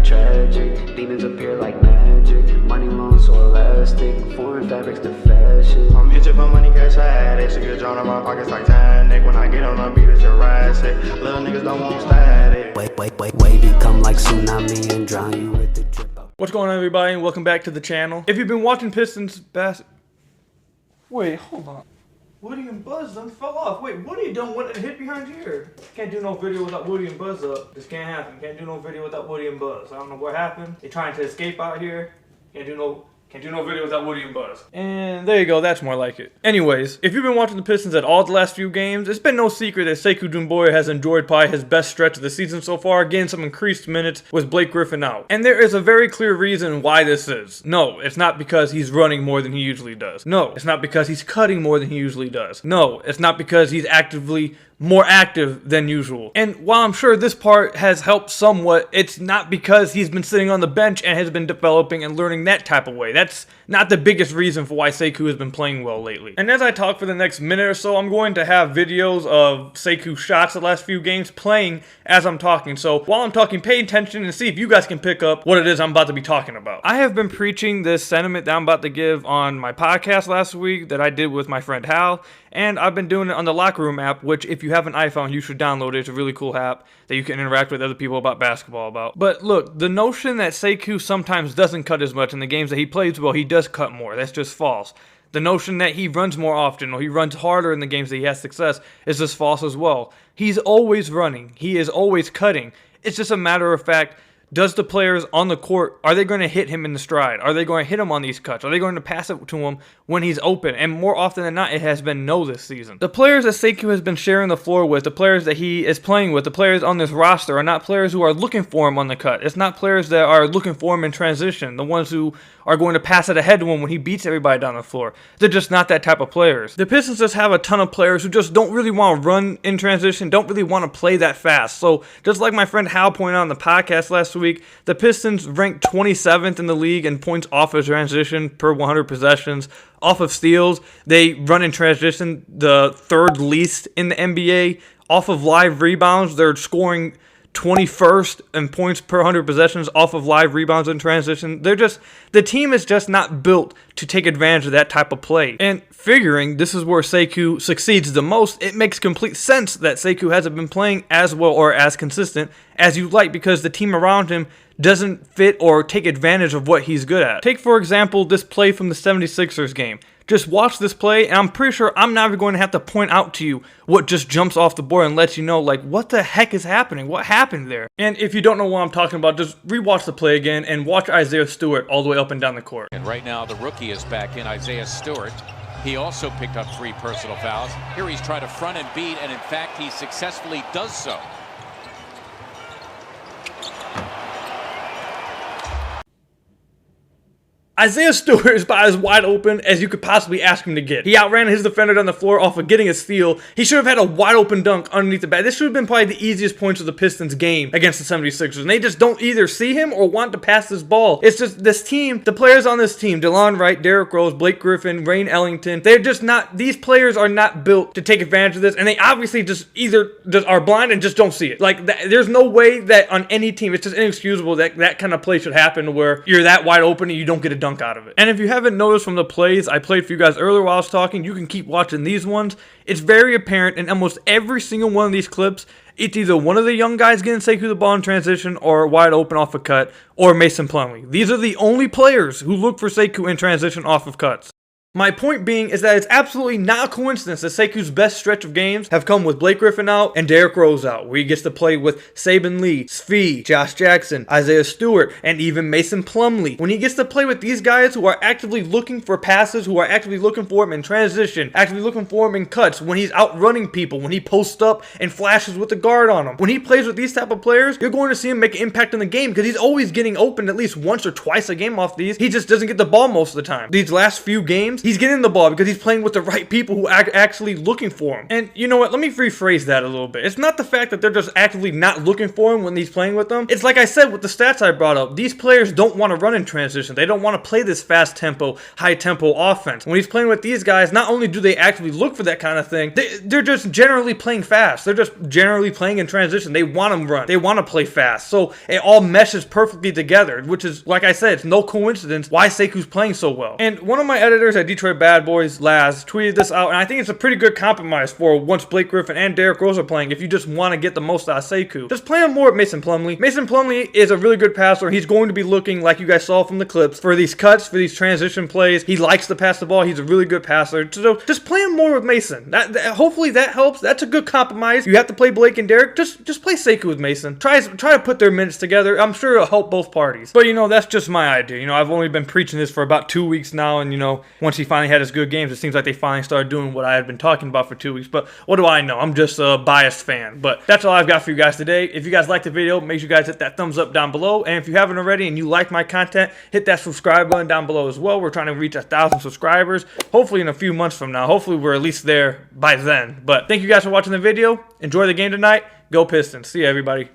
tragic. Demons appear like magic. Money long so elastic. Foreign fabrics to fashion. I'm itching for money, cash addict. She get drawn in my pockets like Titanic. When I get on the beat, it's Jurassic. Little niggas don't want static. Wavy come like tsunami and drown you with the drip. What's going on, everybody, and welcome back to the channel. If you've been watching Pistons Wait, hold on. Woody and Buzz done fell off. Wait, Woody done went and hit behind here. Can't do no video without Woody and Buzz up. This can't happen. Can't do no video without Woody and Buzz. I don't know what happened. They're trying to escape out here. Can't do no video without Woody and Buzz. And there you go, that's more like it. Anyways, if you've been watching the Pistons at all the last few games, it's been no secret that Sekou Doumbouya has enjoyed probably his best stretch of the season so far, getting some increased minutes with Blake Griffin out. And there is a very clear reason why this is. No, it's not because he's running more than he usually does. No, it's not because he's cutting more than he usually does. No, it's not because he's more active than usual. And while I'm sure this part has helped somewhat, it's not because he's been sitting on the bench and has been developing and learning that type of way. That's not the biggest reason for why Sekou has been playing well lately. And as I talk for the next minute or so, I'm going to have videos of Sekou's shots the last few games playing as I'm talking. So while I'm talking, pay attention and see if you guys can pick up what it is I'm about to be talking about. I have been preaching this sentiment that I'm about to give on my podcast last week that I did with my friend Hal, and I've been doing it on the Locker Room app, which if you have an iPhone, you should download it. It's a really cool app that you can interact with other people about basketball about. But look, the notion that Sekou sometimes doesn't cut as much in the games that he plays well, he does cut more. That's just false. The notion that he runs more often or he runs harder in the games that he has success is just false as well. He's always running. He is always cutting. It's just a matter of fact, does the players on the court, are they going to hit him in the stride? Are they going to hit him on these cuts? Are they going to pass it to him when he's open? And more often than not, it has been no this season. The players that Sekou has been sharing the floor with, the players that he is playing with, the players on this roster are not players who are looking for him on the cut. It's not players that are looking for him in transition, the ones who are going to pass it ahead to him when he beats everybody down the floor. They're just not that type of players. The Pistons just have a ton of players who just don't really want to run in transition, don't really want to play that fast. So just like my friend Hal pointed out on the podcast last week, the Pistons ranked 27th in the league in points off of transition per 100 possessions. Off of steals, they run in transition the third least in the NBA. Off of live rebounds, they're scoring 21st in points per 100 possessions off of live rebounds in transition. The team is just not built to take advantage of that type of play. And figuring this is where Sekou succeeds the most, it makes complete sense that Sekou hasn't been playing as well or as consistent as you'd like because the team around him doesn't fit or take advantage of what he's good at. Take, for example, this play from the 76ers game. Just watch this play, and I'm pretty sure I'm not even going to have to point out to you what just jumps off the board and lets you know, like, what the heck is happening? What happened there? And if you don't know what I'm talking about, just rewatch the play again and watch Isaiah Stewart all the way up and down the court. And right now, the rookie is back in, Isaiah Stewart. He also picked up 3 personal fouls. Here he's trying to front and beat, and in fact, he successfully does so. Isaiah Stewart is about as wide open as you could possibly ask him to get. He outran his defender down the floor off of getting a steal. He should have had a wide open dunk underneath the bat. This should have been probably the easiest points of the Pistons game against the 76ers. And they just don't either see him or want to pass this ball. It's just this team, the players on this team, DeLon Wright, Derrick Rose, Blake Griffin, Rain Ellington, they're just not, these players are not built to take advantage of this. And they obviously just either just are blind and just don't see it. Like, there's no way that on any team, it's just inexcusable that that kind of play should happen where you're that wide open and you don't get a dunk out of it. And if you haven't noticed from the plays I played for you guys earlier while I was talking, you can keep watching these ones. It's very apparent in almost every single one of these clips. It's either one of the young guys getting Sekou the ball in transition or wide open off a cut or Mason Plumlee. These are the only players who look for Sekou in transition off of cuts. My point being is that it's absolutely not a coincidence that Sekou's best stretch of games have come with Blake Griffin out and Derrick Rose out, where he gets to play with Saben Lee, Svi, Josh Jackson, Isaiah Stewart, and even Mason Plumlee. When he gets to play with these guys who are actively looking for passes, who are actively looking for him in transition, actively looking for him in cuts, when he's outrunning people, when he posts up and flashes with the guard on him. When he plays with these type of players, you're going to see him make an impact in the game because he's always getting open at least once or twice a game off these. He just doesn't get the ball most of the time. These last few games, he's getting the ball, because he's playing with the right people who are actually looking for him. And you know what? Let me rephrase that a little bit. It's not the fact that they're just actively not looking for him when he's playing with them. It's like I said with the stats I brought up. These players don't want to run in transition. They don't want to play this fast tempo, high tempo offense. When he's playing with these guys, not only do they actually look for that kind of thing, they're just generally playing fast. They're just generally playing in transition. They want to run. They want to play fast. So it all meshes perfectly together, which is, like I said, it's no coincidence why Sekou's playing so well. And one of my editors at Detroit Bad Boys, Laz, tweeted this out, and I think it's a pretty good compromise for once Blake Griffin and Derrick Rose are playing. If you just want to get the most out of Sekou, just play him more with Mason Plumlee. Mason Plumlee is a really good passer. He's going to be looking, like you guys saw from the clips, for these cuts, for these transition plays. He likes to pass the ball. He's a really good passer. So just play him more with Mason. Hopefully that helps. That's a good compromise. You have to play Blake and Derrick. Just play Sekou with Mason. Try to put their minutes together. I'm sure it'll help both parties. But, you know, that's just my idea. You know, I've only been preaching this for about 2 weeks now, and, you know, once he finally had his good games, it seems like they finally started doing what I had been talking about for 2 weeks. But what do I know? I'm just a biased fan. But that's all I've got for you guys today. If you guys liked the video, make sure you guys hit that thumbs up down below. And if you haven't already and you like my content, hit that subscribe button down below as well. We're trying to reach 1,000 subscribers, hopefully in a few months from now. Hopefully we're at least there by then. But thank you guys for watching the video. Enjoy the game tonight. Go Pistons. See you, everybody.